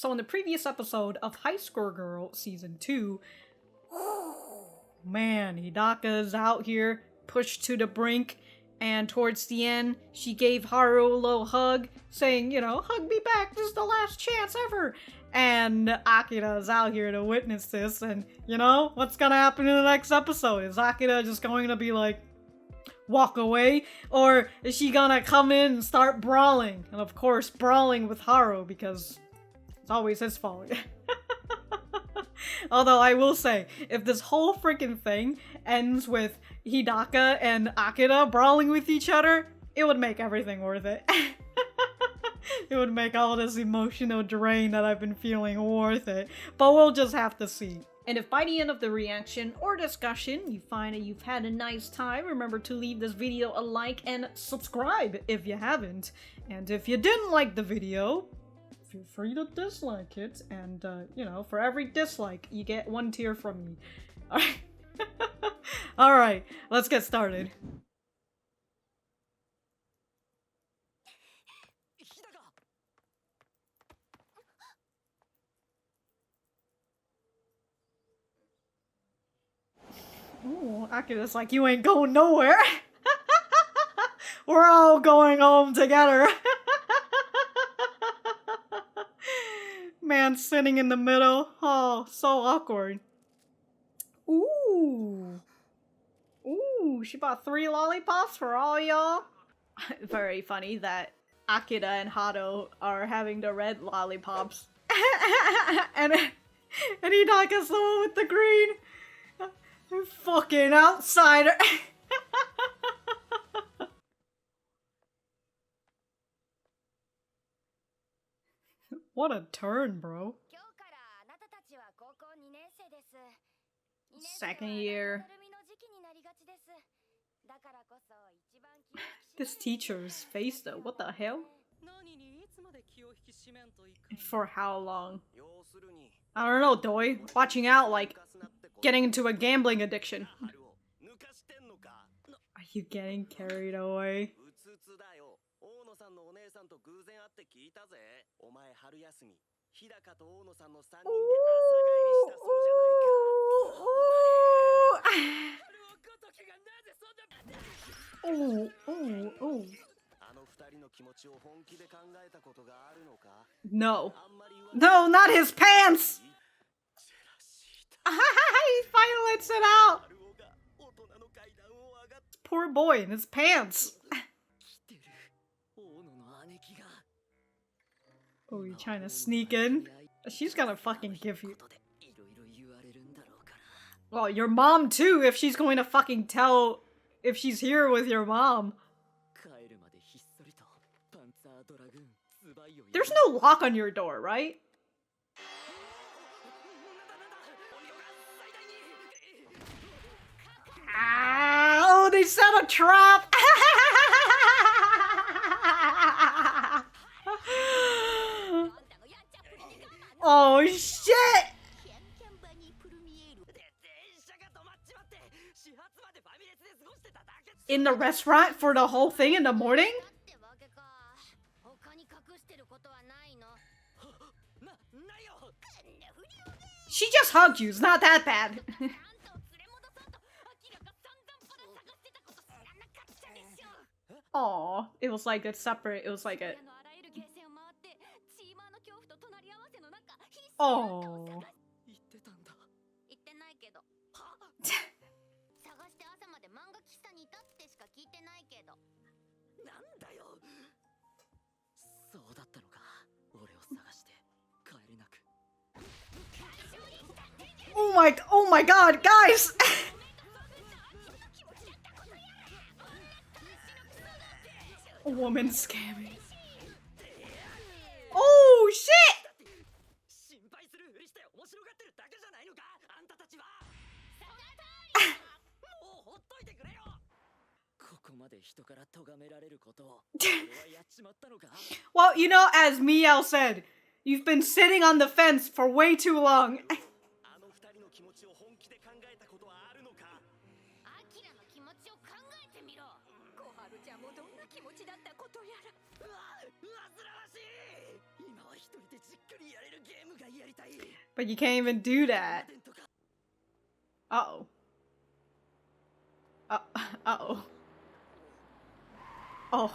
So in the previous episode of High Score Girl Season 2, man, Hidaka's out here, pushed to the brink, and towards the end, she gave Haruo a little hug, saying, you know, hug me back, this is the last chance ever! And Akira's out here to witness this, and, you know, what's gonna happen in the next episode? Is Akira just going to be like, walk away? Or is she gonna come in and start brawling? And of course, brawling with Haruo, because it's always his fault. Although I will say, if this whole freaking thing ends with Hidaka and Akira brawling with each other, it would make everything worth it. It would make all this emotional drain that I've been feeling worth it. But we'll just have to see. And if by the end of the reaction or discussion you find that you've had a nice time, remember to leave this video a like and subscribe if you haven't. And if you didn't like the video, feel free to dislike it, and you know, for every dislike, you get 1 tear from me. Alright, alright, let's get started. Ooh, Akira's like, you ain't going nowhere. We're all going home together. Man sitting in the middle. Oh, so awkward. Ooh. Ooh, she bought 3 lollipops for all y'all. Very funny that Akira and Haruo are having the red lollipops. and Hidaka's the one with the green. Fucking outsider. What a turn, bro. Second year. This teacher's face though, what the hell? For how long? I don't know, Doi. Watching out, like, getting into a gambling addiction. Are you getting carried away? No. No, not his pants! He finally lets it out! Poor boy in his pants! Oh, you trying to sneak in? She's gonna fucking give you... Well, your mom too, if she's going to fucking tell... If she's here with your mom. There's no lock on your door, right? Oh, they set a trap! Oh, shit! In the restaurant for the whole thing in the morning? She just hugged you, it's not that bad. Aw, it was like a separate, it was like a... Oh. Oh my god, guys! A woman scamming. Oh shit! Well, you know, as Miel said, you've been sitting on the fence for way too long. But you can't even do that. Uh-oh. Uh-oh. Oh.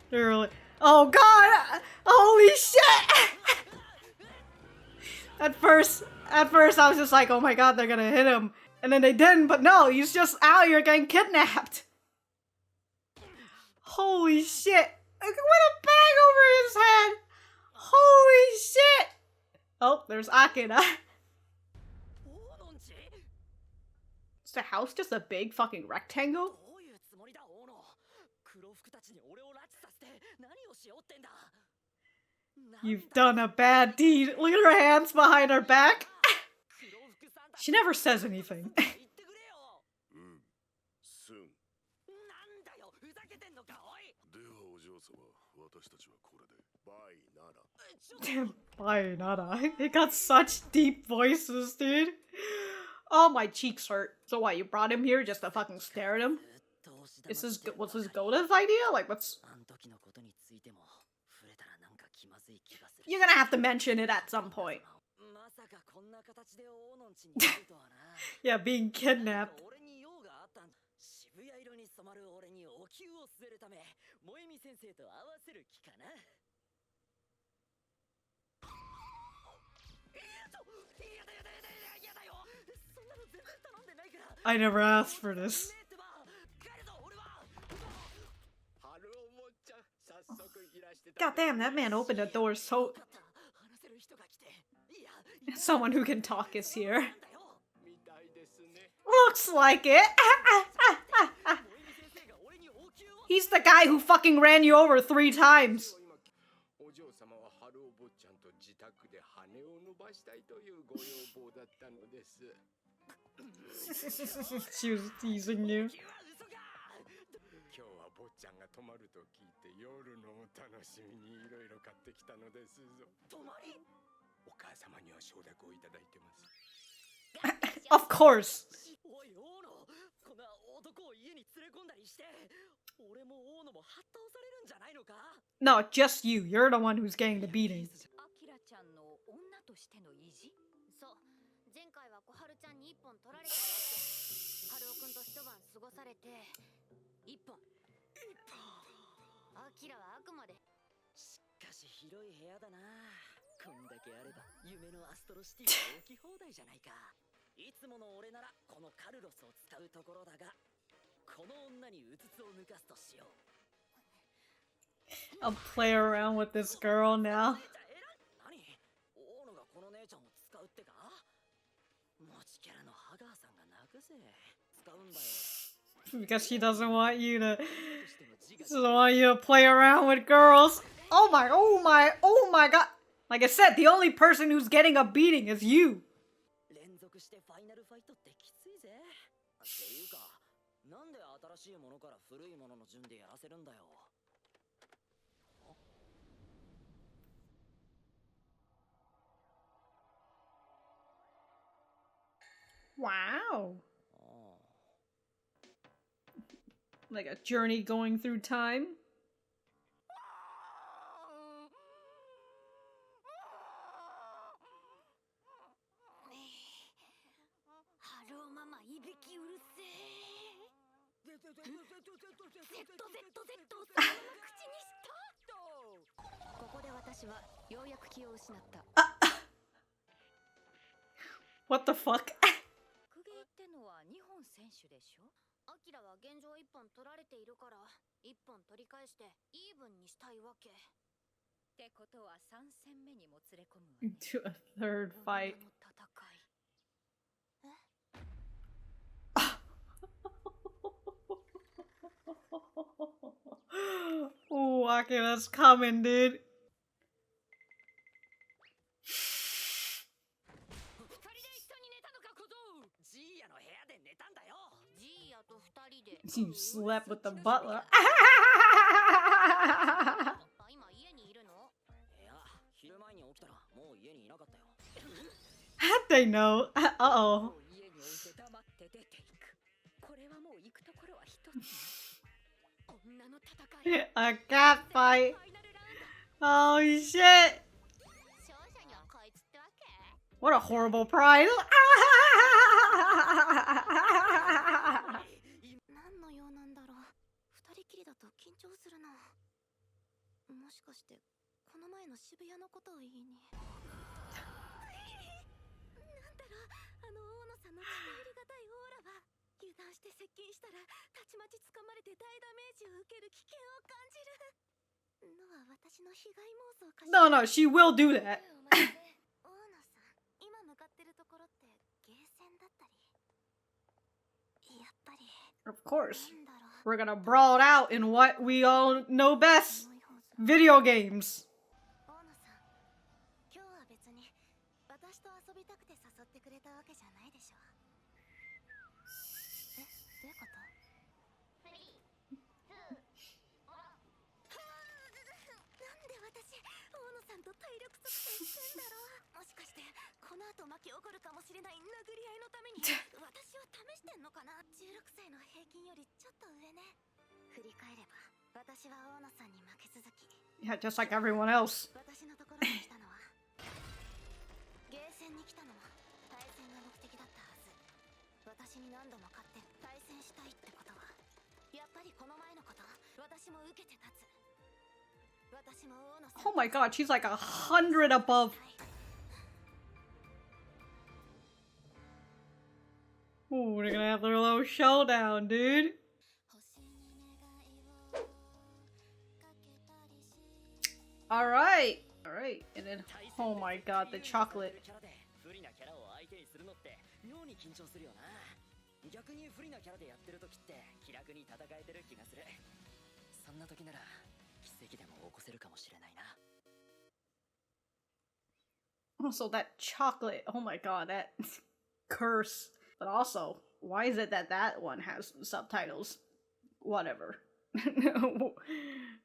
They're really... Oh god! Holy shit! At first I was just like, oh my god, they're gonna hit him. And then they didn't, but no, he's just out here getting kidnapped. Holy shit. With a bag over his head. Holy shit. Oh, there's Akira. Is the house just a big fucking rectangle? You've done a bad deed. Look at her hands behind her back. She never says anything. Bye, nada. They got such deep voices, dude. Oh, my cheeks hurt. So what, you brought him here just to fucking stare at him? What's his Goda's idea? Like, what's... You're gonna have to mention it at some point. Yeah, being kidnapped. I never asked for this. God damn, that man opened the door so... Someone who can talk is here. Looks like it. He's the guy who fucking ran you over 3 times. She was teasing you. Of course. No, just you. You're the one who's getting the beating. I'll play around with this girl now. Because she doesn't want you to play around with girls. Oh my god. Like I said, the only person who's getting a beating is you. Wow. Like a journey going through time. What the fuck? Into a third fight. Oh, Akira's coming, dude. You slept with the butler. How'd they know? Uh-oh. A cat fight. Holy shit. What a horrible prize. No, no, she will do that. Of course. We're gonna brawl it out in what we all know best. Video games. Yeah, just like everyone else. Oh my god, she's like 100 above. Ooh, we're gonna have their little showdown, dude. Alright, alright, and then, oh my god, the chocolate. Also, that chocolate, oh my god, that curse. But also, why is it that that one has subtitles? Whatever.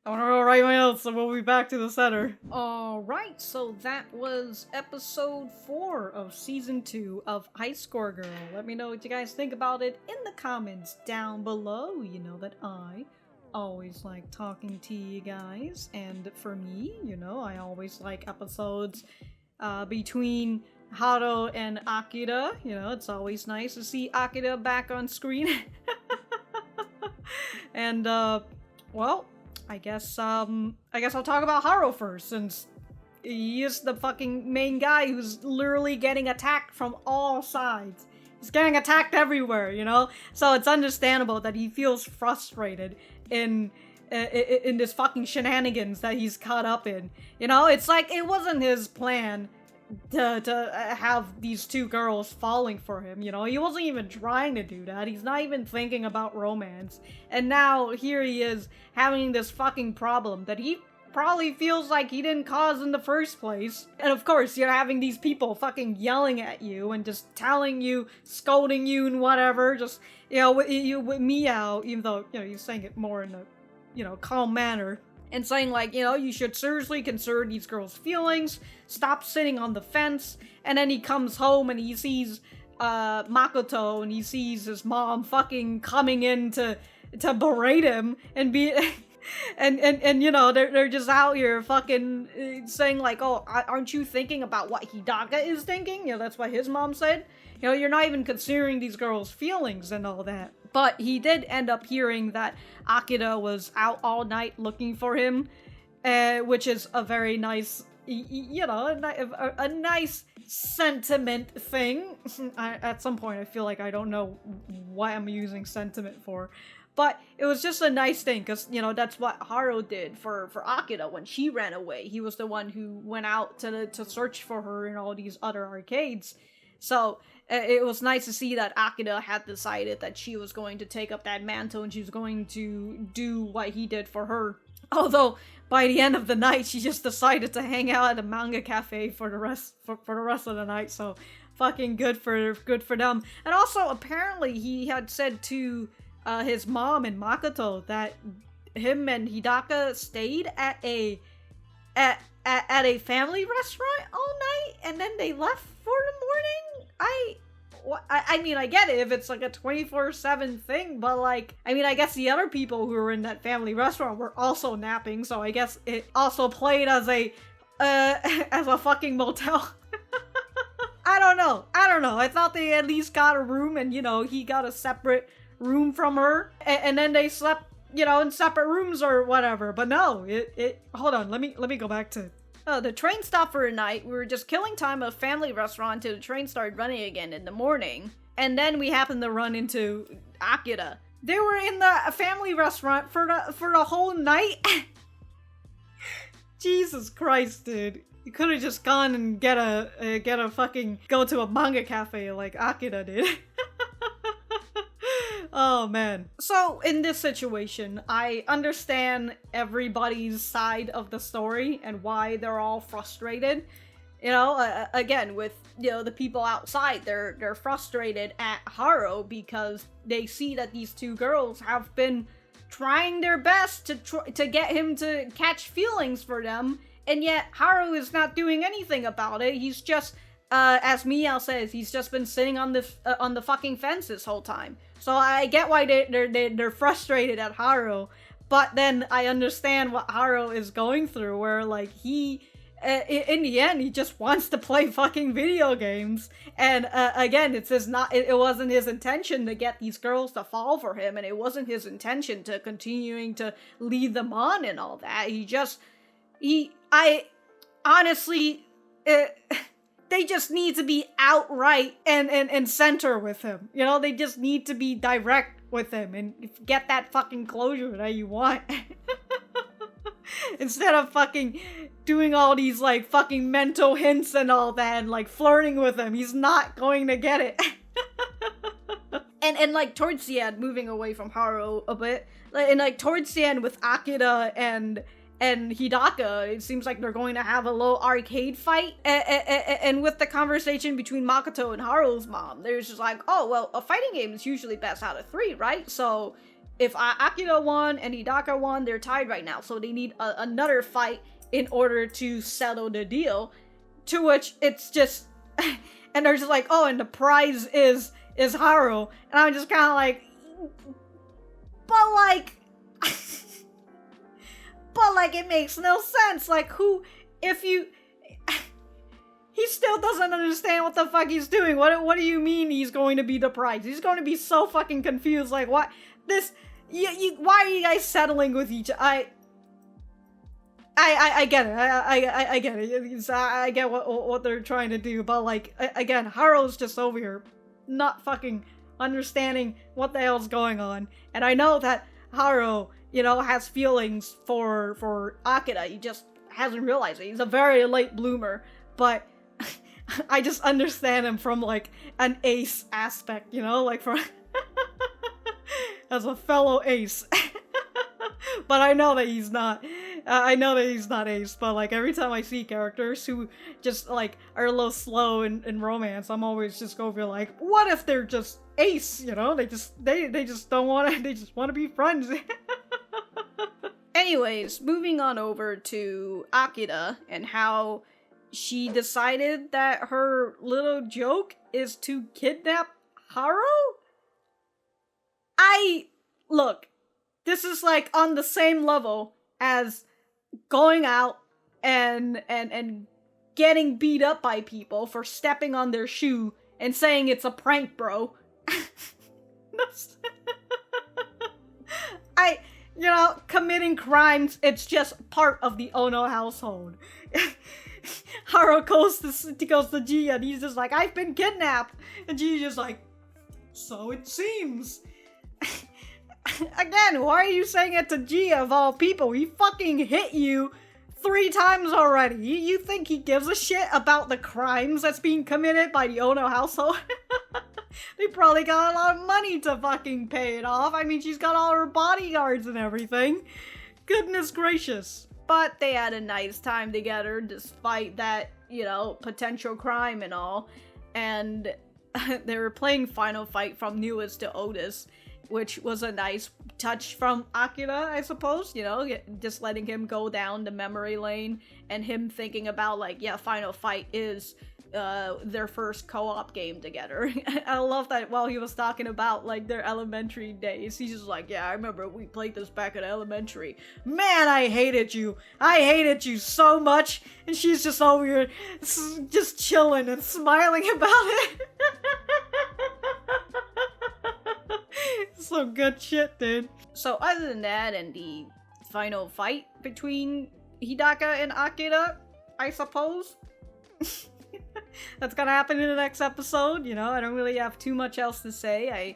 I wanna go write my notes, so we'll be back to the center. Alright, so that was episode 4 of season 2 of High Score Girl. Let me know what you guys think about it in the comments down below. You know that I always like talking to you guys, and for me, you know, I always like episodes between Haruo and Akira. You know, it's always nice to see Akira back on screen. And well, I guess I'll talk about Haruo first, since he is the fucking main guy who's literally getting attacked from all sides. He's getting attacked everywhere, you know? So it's understandable that he feels frustrated in this fucking shenanigans that he's caught up in. You know, it's like it wasn't his plan to have these two girls falling for him, you know? He wasn't even trying to do that. He's not even thinking about romance. And now here he is having this fucking problem that he probably feels like he didn't cause in the first place. And of course, you're having these people fucking yelling at you and just telling you, scolding you and whatever, just, you know, with meow, even though, you know, he's saying it more in a, you know, calm manner. And saying, like, you know, you should seriously consider these girls' feelings, stop sitting on the fence. And then he comes home and he sees Makoto, and he sees his mom fucking coming in to berate him and be and you know, they're just out here fucking saying like, oh, aren't you thinking about what Hidaka is thinking? You know, that's what his mom said. You know, you're not even considering these girls' feelings and all that. But he did end up hearing that Akira was out all night looking for him, which is a very nice, you know, a nice sentiment thing. At some point, I feel like I don't know what I'm using sentiment for. But it was just a nice thing, because, you know, that's what Haruo did for Akira when she ran away. He was the one who went out to search for her in all these other arcades. So it was nice to see that Akira had decided that she was going to take up that mantle and she was going to do what he did for her. Although by the end of the night, she just decided to hang out at a manga cafe for the rest of the night. So fucking good for them. And also apparently he had said to his mom and Makoto that him and Hidaka stayed at a family restaurant all night and then they left for the morning. I mean, I get it if it's like a 24/7 thing, but like, I mean, I guess the other people who were in that family restaurant were also napping, so I guess it also played as a fucking motel. I don't know. I thought they at least got a room and, you know, he got a separate room from her. And then they slept, you know, in separate rooms or whatever. But no, hold on, let me go back to... the train stopped for a night. We were just killing time at a family restaurant until the train started running again in the morning. And then we happened to run into Akira. They were in the family restaurant for the whole night? Jesus Christ, dude. You could have just gone and get a fucking, go to a manga cafe like Akira did. Oh man. So in this situation, I understand everybody's side of the story and why they're all frustrated. You know, again, with, you know, the people outside, they're frustrated at Haruo because they see that these two girls have been trying their best to get him to catch feelings for them, and yet Haruo is not doing anything about it. He's just, as Miao says, he's just been sitting on the fucking fence this whole time. So I get why they're frustrated at Haruo, but then I understand what Haruo is going through, where like he, in the end, he just wants to play fucking video games. And again, it wasn't his intention to get these girls to fall for him, and it wasn't his intention to continuing to lead them on and all that. Honestly, they just need to be outright and center with him. You know, they just need to be direct with him and get that fucking closure that you want. Instead of fucking doing all these like fucking mental hints and all that and like flirting with him, he's not going to get it. and like towards the end, moving away from Haruo a bit, and like towards the end with Akira and Hidaka, it seems like they're going to have a little arcade fight. And with the conversation between Makoto and Haruo's mom, there's just like, oh, well, a fighting game is usually best out of 3, right? So if Akira won and Hidaka won, they're tied right now. So they need another fight in order to settle the deal. To which it's just... and they're just like, oh, and the prize is Haruo. And I'm just kind of like... But like... But like, it makes no sense. Like, who... If you... He still doesn't understand what the fuck he's doing. What do you mean he's going to be the prize? He's going to be so fucking confused. Like, what? This... why are you guys settling with each other? I get it. I get it. I get what they're trying to do, but like, again, Haruo's just over here not fucking understanding what the hell's going on. And I know that Haruo, you know, has feelings for Akira. He just hasn't realized it. He's a very late bloomer, but I just understand him from like an ace aspect, you know, like from as a fellow ace. But I know that he's not. I know that he's not ace, but like every time I see characters who just like are a little slow in romance, I'm always just going to be like, what if they're just ace, you know? They just don't want to, they just want to be friends. Anyways, moving on over to Akira and how she decided that her little joke is to kidnap Haruo? Look, this is like on the same level as going out and getting beat up by people for stepping on their shoe and saying it's a prank, bro. You know, committing crimes, it's just part of the Oono household. Haruo goes to Gia and he's just like, I've been kidnapped. And Gia's just like, so it seems. Again, why are you saying it to Gia of all people? He fucking hit you 3 times already. You think he gives a shit about the crimes that's being committed by the Oono household? They probably got a lot of money to fucking pay it off. I mean, she's got all her bodyguards and everything. Goodness gracious. But they had a nice time together despite that, you know, potential crime and all. And they were playing Final Fight from newest to oldest. which was a nice touch from Akira, I suppose, you know, just letting him go down the memory lane and him thinking about, like, yeah, Final Fight is their first co-op game together. I love that while he was talking about, like, their elementary days, he's just like, yeah, I remember we played this back in elementary. Man, I hated you. I hated you so much. And she's just over here, just chilling and smiling about it. Some good shit, dude. So other than that and the final fight between Hidaka and Akira, I suppose, that's gonna happen in the next episode, you know, I don't really have too much else to say.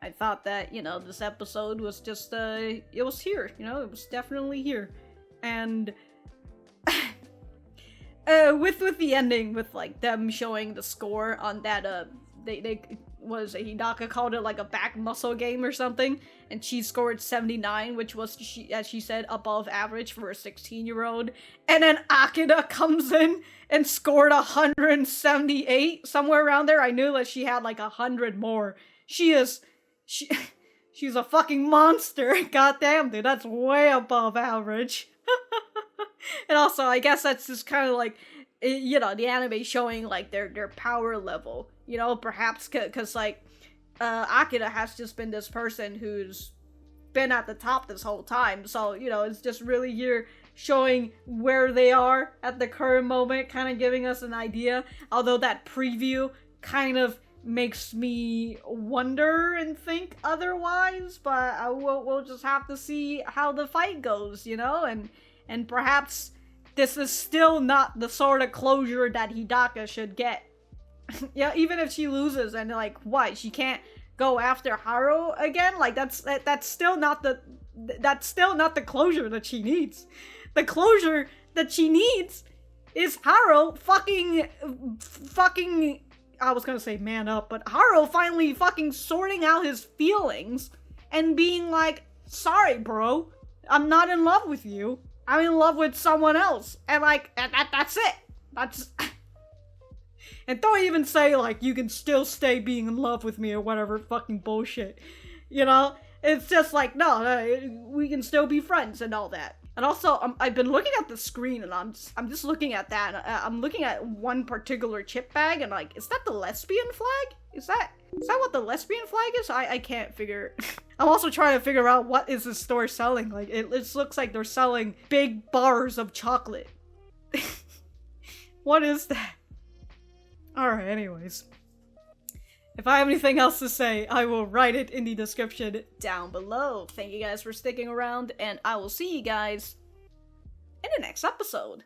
I thought that, you know, this episode was just, it was here, you know, it was definitely here. And with the ending, with, like, them showing the score on that, Hidaka called it like a back muscle game or something, and she scored 79, which was, as she said, above average for a 16-year-old. And then Akira comes in and scored 178, somewhere around there. I knew that she had like 100 more. She's a fucking monster. Goddamn, dude, that's way above average. And also, I guess that's just kind of like, you know, the anime showing like their power level, you know, perhaps because like Akira has just been this person who's been at the top this whole time, so, you know, it's just really here showing where they are at the current moment, kind of giving us an idea, although that preview kind of makes me wonder and think otherwise, but we'll just have to see how the fight goes, you know, and perhaps this is still not the sort of closure that Hidaka should get. Yeah, even if she loses and, like, what, she can't go after Haruo again? Like, that's still not the closure that she needs. The closure that she needs is Haruo fucking, I was gonna say man up, but Haruo finally fucking sorting out his feelings and being like, sorry, bro, I'm not in love with you. I'm in love with someone else. And, like, that's it. That's... And don't even say, like, you can still stay being in love with me or whatever fucking bullshit. You know? It's just like, no, we can still be friends and all that. And also, I've been looking at the screen and I'm just looking at that. And I'm looking at one particular chip bag and, like, is that the lesbian flag? Is that what the lesbian flag is? I can't figure. I'm also trying to figure out what is this store selling. Like, it looks like they're selling big bars of chocolate. What is that? Alright, anyways. If I have anything else to say, I will write it in the description down below. Thank you guys for sticking around, and I will see you guys in the next episode.